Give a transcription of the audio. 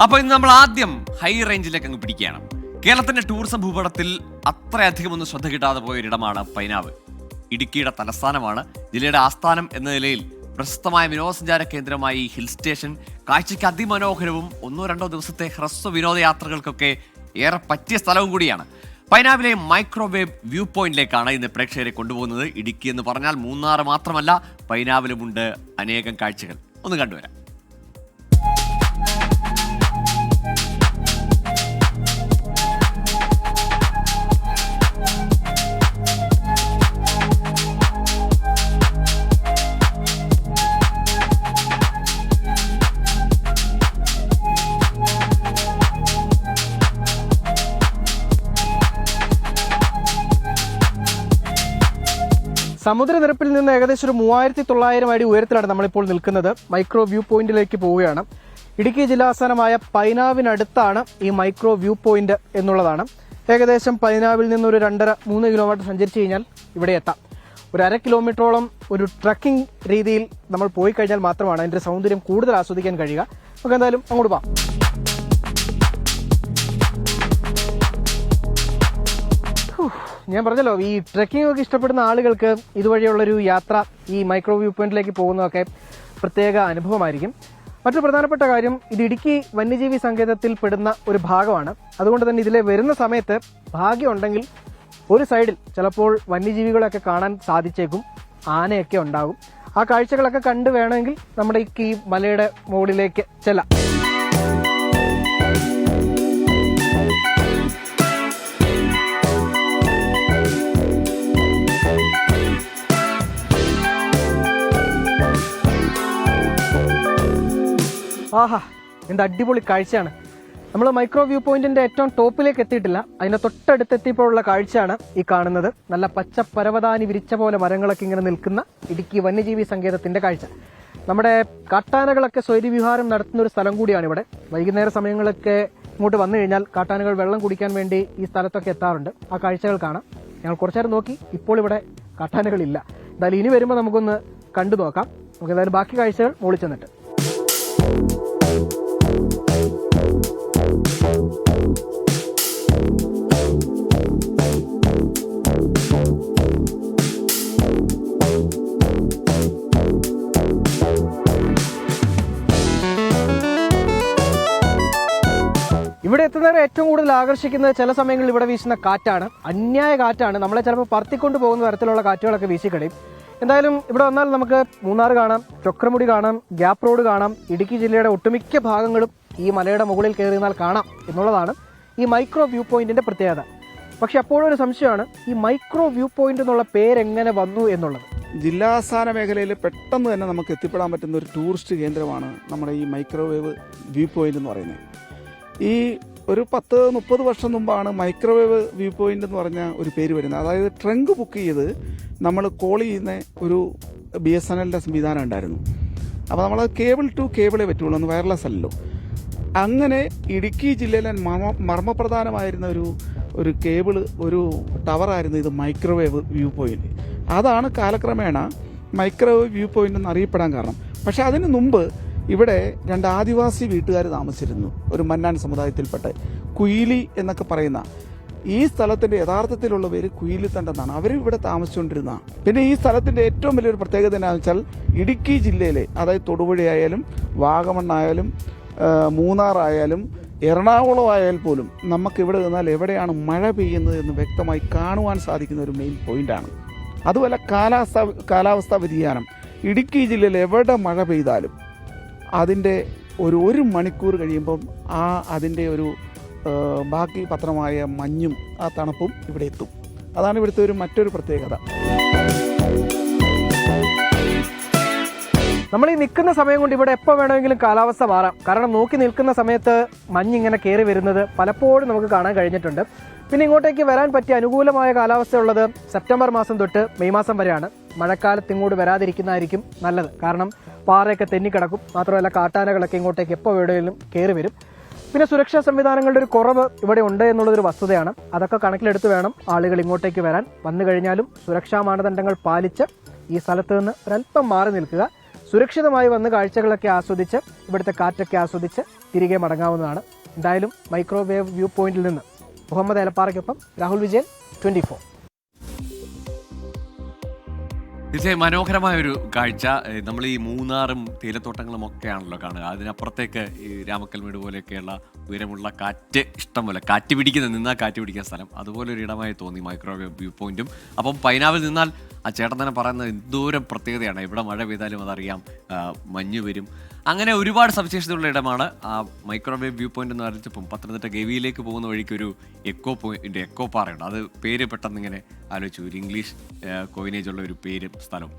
അപ്പോൾ ഇന്ന് നമ്മൾ ആദ്യം ഹൈ റേഞ്ചിലേക്ക് അങ്ങ് പിടിക്കുകയാണ്. കേരളത്തിന്റെ ടൂറിസം ഭൂപടത്തിൽ അത്രയധികം ഒന്നും ശ്രദ്ധ കിട്ടാതെ പോയൊരിടമാണ് പൈനാവ്. ഇടുക്കിയുടെ തലസ്ഥാനമാണ്. ജില്ലയുടെ ആസ്ഥാനം എന്ന നിലയിൽ പ്രശസ്തമായ വിനോദസഞ്ചാര കേന്ദ്രമായി ഹിൽ സ്റ്റേഷൻ കാഴ്ചയ്ക്ക് അതിമനോഹരവും 1-2 ദിവസത്തെ ഹ്രസ്വ വിനോദയാത്രകൾക്കൊക്കെ ഏറെ പറ്റിയ സ്ഥലവും കൂടിയാണ്. പൈനാവിലെ മൈക്രോവേവ് വ്യൂ പോയിന്റിലേക്കാണ് ഇന്ന് പ്രേക്ഷകരെ കൊണ്ടുപോകുന്നത്. ഇടുക്കി എന്ന് പറഞ്ഞാൽ മൂന്നാർ മാത്രമല്ല, പൈനാവിലുമുണ്ട് അനേകം കാഴ്ചകൾ. ഒന്ന് കണ്ടുവരാം. സമുദ്രനിരപ്പിൽ നിന്ന് ഏകദേശം ഒരു 3900 അടി ഉയരത്തിലാണ് നമ്മളിപ്പോൾ നിൽക്കുന്നത്. മൈക്രോ വ്യൂ പോയിന്റിലേക്ക് പോവുകയാണ്. ഇടുക്കി ജില്ലാസ്ഥാനമായ പൈനാവിനടുത്താണ് ഈ മൈക്രോ വ്യൂ പോയിന്റ് എന്നുള്ളതാണ്. ഏകദേശം പൈനാവിൽ നിന്ന് ഒരു 2.5-3 കിലോമീറ്റർ സഞ്ചരിച്ചു കഴിഞ്ഞാൽ ഇവിടെ എത്താം. ഒരു 1/2 കിലോമീറ്ററോളം ഒരു ട്രക്കിംഗ് രീതിയിൽ നമ്മൾ പോയി കഴിഞ്ഞാൽ മാത്രമാണ് അതിൻ്റെ സൗന്ദര്യം കൂടുതൽ ആസ്വദിക്കാൻ കഴിയുക. നമുക്ക് എന്തായാലും അങ്ങോട്ട് പോകാം. ഞാൻ പറഞ്ഞല്ലോ, ഈ ട്രെക്കിംഗ് ഒക്കെ ഇഷ്ടപ്പെടുന്ന ആളുകൾക്ക് ഇതുവഴിയുള്ളൊരു യാത്ര ഈ മൈക്രോ വ്യൂ പോയിന്റിലേക്ക് പോകുന്നതൊക്കെ പ്രത്യേക അനുഭവമായിരിക്കും. മറ്റൊരു പ്രധാനപ്പെട്ട കാര്യം, ഇത് ഇടുക്കി വന്യജീവി സങ്കേതത്തിൽ പെടുന്ന ഒരു ഭാഗമാണ്. അതുകൊണ്ട് തന്നെ ഇതിലെ വരുന്ന സമയത്ത് ഭാഗ്യമുണ്ടെങ്കിൽ ഒരു സൈഡിൽ ചിലപ്പോൾ വന്യജീവികളൊക്കെ കാണാൻ സാധിച്ചേക്കും. ആനയൊക്കെ ഉണ്ടാകും. ആ കാഴ്ചകളൊക്കെ കണ്ടു വേണമെങ്കിൽ നമ്മുടെ ഈ മലയുടെ മുകളിലേക്ക് ചെല്ലാം. ആഹാ, എന്ത് അടിപൊളി കാഴ്ചയാണ്. നമ്മൾ മൈക്രോ വ്യൂ പോയിന്റിന്റെ ഏറ്റവും ടോപ്പിലേക്ക് എത്തിയിട്ടില്ല. അതിന്റെ തൊട്ടടുത്തെത്തിയപ്പോഴുള്ള കാഴ്ചയാണ് ഈ കാണുന്നത്. നല്ല പച്ച പരവതാനി വിരിച്ച പോലെ മരങ്ങളൊക്കെ ഇങ്ങനെ നിൽക്കുന്ന ഇടുക്കി വന്യജീവി സങ്കേതത്തിന്റെ കാഴ്ച. നമ്മുടെ കാട്ടാനകളൊക്കെ സ്വൈര്യവിഹാരം നടത്തുന്ന ഒരു സ്ഥലം കൂടിയാണ് ഇവിടെ. വൈകുന്നേര സമയങ്ങളൊക്കെ ഇങ്ങോട്ട് വന്നു കഴിഞ്ഞാൽ കാട്ടാനകൾ വെള്ളം കുടിക്കാൻ വേണ്ടി ഈ സ്ഥലത്തൊക്കെ എത്താറുണ്ട്. ആ കാഴ്ചകൾ കാണാം. ഞങ്ങൾ കുറച്ചേരം നോക്കി. ഇപ്പോൾ ഇവിടെ കാട്ടാനകളില്ല. എന്തായാലും ഇനി വരുമ്പോൾ നമുക്കൊന്ന് കണ്ടു നോക്കാം. നമുക്ക് എന്തായാലും ബാക്കി കാഴ്ചകൾ മുകളിൽ ചെന്നിട്ട്. ഇവിടെ എത്തുന്നവരെ ഏറ്റവും കൂടുതൽ ആകർഷിക്കുന്നത് ചില സമയങ്ങളിൽ ഇവിടെ വീശുന്ന കാറ്റാണ്. അന്യായ കാറ്റാണ്. നമ്മളെ ചിലപ്പോൾ പറത്തിക്കൊണ്ട് പോകുന്ന തരത്തിലുള്ള കാറ്റുകളൊക്കെ വീശിക്കഴിയും. എന്തായാലും ഇവിടെ വന്നാൽ നമുക്ക് മൂന്നാർ കാണാം, ചൊക്രമുടി കാണാം, ഗ്യാപ്പ് റോഡ് കാണാം. ഇടുക്കി ജില്ലയുടെ ഒട്ടുമിക്ക ഭാഗങ്ങളും ഈ മലയുടെ മുകളിൽ കയറിയാൽ കാണാം എന്നുള്ളതാണ് ഈ മൈക്രോ വ്യൂ പോയിന്റിന്റെ പ്രത്യേകത. പക്ഷെ അപ്പോഴൊരു സംശയമാണ്, ഈ മൈക്രോ വ്യൂ പോയിന്റ് എന്നുള്ള പേരെങ്ങനെ വന്നു എന്നുള്ളത്. ജില്ലാസ്ഥാന മേഖലയിൽ പെട്ടെന്ന് തന്നെ നമുക്ക് എത്തിപ്പെടാൻ പറ്റുന്ന ഒരു ടൂറിസ്റ്റ് കേന്ദ്രമാണ് നമ്മുടെ ഈ മൈക്രോവേവ് വ്യൂ പോയിന്റ് എന്ന് പറയുന്നത്. ഈ ഒരു 10-30 വർഷം മുമ്പാണ് മൈക്രോവേവ് വ്യൂ പോയിന്റ് എന്ന് പറഞ്ഞ ഒരു പേര് വരുന്നത്. അതായത് ട്രങ്ക് ബുക്ക് ചെയ്ത് നമ്മൾ കോൾ ചെയ്യുന്ന ഒരു BSNLന്റെ സംവിധാനം ഉണ്ടായിരുന്നു. അപ്പോൾ നമ്മൾ കേബിൾ ടു കേബിളേ പറ്റുള്ളൂ, എന്ന് വയർലെസ് അല്ലല്ലോ. അങ്ങനെ ഇടുക്കി ജില്ലയിലെ മർമ്മപ്രധാനമായിരുന്ന ഒരു കേബിള്, ഒരു ടവറായിരുന്നു ഇത് മൈക്രോവേവ് വ്യൂ പോയിന്റ്. അതാണ് കാലക്രമേണ മൈക്രോവേവ് വ്യൂ പോയിന്റ് എന്ന് അറിയപ്പെടാൻ കാരണം. പക്ഷെ അതിന് മുമ്പ് ഇവിടെ 2 ആദിവാസി വീട്ടുകാർ താമസിച്ചിരുന്നു. ഒരു മന്നാൻ സമുദായത്തിൽപ്പെട്ട കുയിലി എന്നൊക്കെ പറയുന്ന ഈ സ്ഥലത്തിന്റെ യഥാർത്ഥത്തിലുള്ള പേര് കുയിലിത്തണ്ടെന്നാണ്. അവർ ഇവിടെ താമസിച്ചുകൊണ്ടിരുന്ന. പിന്നെ ഈ സ്ഥലത്തിന്റെ ഏറ്റവും വലിയൊരു പ്രത്യേകത എന്താണെന്ന് വെച്ചാൽ, ഇടുക്കി ജില്ലയിലെ, അതായത് തൊടുപുഴയായാലും വാഗമണ്ണായാലും മൂന്നാറായാലും എറണാകുളം ആയാൽ പോലും നമുക്ക് ഇവിടെ നിന്നാൽ എവിടെയാണ് മഴ പെയ്യുന്നത് എന്ന് വ്യക്തമായി കാണുവാൻ സാധിക്കുന്ന ഒരു മെയിൻ പോയിന്റാണ്. അതുപോലെ കാലാവസ്ഥാ വ്യതിയാനം, ഇടുക്കി ജില്ലയിൽ എവിടെ മഴ പെയ്താലും അതിൻ്റെ ഒരു മണിക്കൂർ കഴിയുമ്പം അതിൻ്റെ ഒരു ബാക്കി പത്രമായ മഞ്ഞും ആ തണുപ്പും ഇവിടെ എത്തും. അതാണ് ഇവിടുത്തെ മറ്റൊരു പ്രത്യേകത. നമ്മൾ ഈ നിൽക്കുന്ന സമയം കൊണ്ട് ഇവിടെ എപ്പോൾ വേണമെങ്കിലും കാലാവസ്ഥ മാറാം. കാരണം നോക്കി നിൽക്കുന്ന സമയത്ത് മഞ്ഞിങ്ങനെ കയറി വരുന്നത് പലപ്പോഴും നമുക്ക് കാണാൻ കഴിഞ്ഞിട്ടുണ്ട്. പിന്നെ ഇങ്ങോട്ടേക്ക് വരാൻ പറ്റിയ അനുകൂലമായ കാലാവസ്ഥയുള്ളത് സെപ്റ്റംബർ മാസം തൊട്ട് മെയ് മാസം വരെയാണ്. മഴക്കാലത്ത് ഇങ്ങോട്ട് വരാതിരിക്കുന്നതായിരിക്കും നല്ലത്. കാരണം പാറയൊക്കെ തെന്നിക്കിടക്കും. മാത്രമല്ല കാട്ടാനകളൊക്കെ ഇങ്ങോട്ടേക്ക് എപ്പോൾ എവിടെയെങ്കിലും കയറി വരും. പിന്നെ സുരക്ഷാ സംവിധാനങ്ങളുടെ ഒരു കുറവ് ഇവിടെ ഉണ്ട് എന്നുള്ളതൊരു വസ്തുതയാണ്. അതൊക്കെ കണക്കിലെടുത്ത് വേണം ആളുകൾ ഇങ്ങോട്ടേക്ക് വരാൻ. വന്നു കഴിഞ്ഞാലും സുരക്ഷാ മാനദണ്ഡങ്ങൾ പാലിച്ച് ഈ സ്ഥലത്ത് നിന്ന് ഒരല്പം മാറി നിൽക്കുക. സുരക്ഷിതമായി വന്ന് കാഴ്ചകളൊക്കെ ആസ്വദിച്ച് ഇവിടുത്തെ കാറ്റൊക്കെ ആസ്വദിച്ച് തിരികെ മടങ്ങാവുന്നതാണ്. എന്തായാലും മൈക്രോവേവ് വ്യൂ പോയിന്റിൽ നിന്ന് മുഹമ്മദ് ഏലപ്പാറയ്ക്കൊപ്പം രാഹുൽ വിജയൻ, 24. തീർച്ചയായും മനോഹരമായ ഒരു കാഴ്ച. നമ്മൾ ഈ മൂന്നാറും തേയിലത്തോട്ടങ്ങളും ഒക്കെയാണല്ലോ കാണുക. അതിനപ്പുറത്തേക്ക് ഈ രാമക്കൽമേട് പോലെയൊക്കെയുള്ള ഉയരമുള്ള കാറ്റ് ഇഷ്ടം പോലെ കാറ്റ് നിന്നാൽ കാറ്റ് പിടിക്കുന്ന സ്ഥലം, അതുപോലെ ഒരു ഇടമായി തോന്നി മൈക്രോവേവ് വ്യൂ പോയിന്റും. അപ്പം പൈനാവിൽ നിന്നാൽ ആ ചേട്ടൻ തന്നെ പറയുന്നത് എന്തോരം പ്രത്യേകതയാണ്. ഇവിടെ മഴ പെയ്താലും അതറിയാം, മഞ്ഞ് വരും, അങ്ങനെ ഒരുപാട് സവിശേഷതയുള്ള ഇടമാണ് ആ മൈക്രോവേവ് വ്യൂ പോയിന്റ് എന്ന് പറഞ്ഞപ്പം. പത്തനംതിട്ട ഗവിയിലേക്ക് പോകുന്ന വഴിക്ക് ഒരു എക്കോ പാറയുണ്ട്. അത് പേര് പെട്ടെന്ന് ഇങ്ങനെ ആലോചിച്ചു, ഒരു ഇംഗ്ലീഷ് കോയിനേജ് ഉള്ള ഒരു പേരും സ്ഥലവും.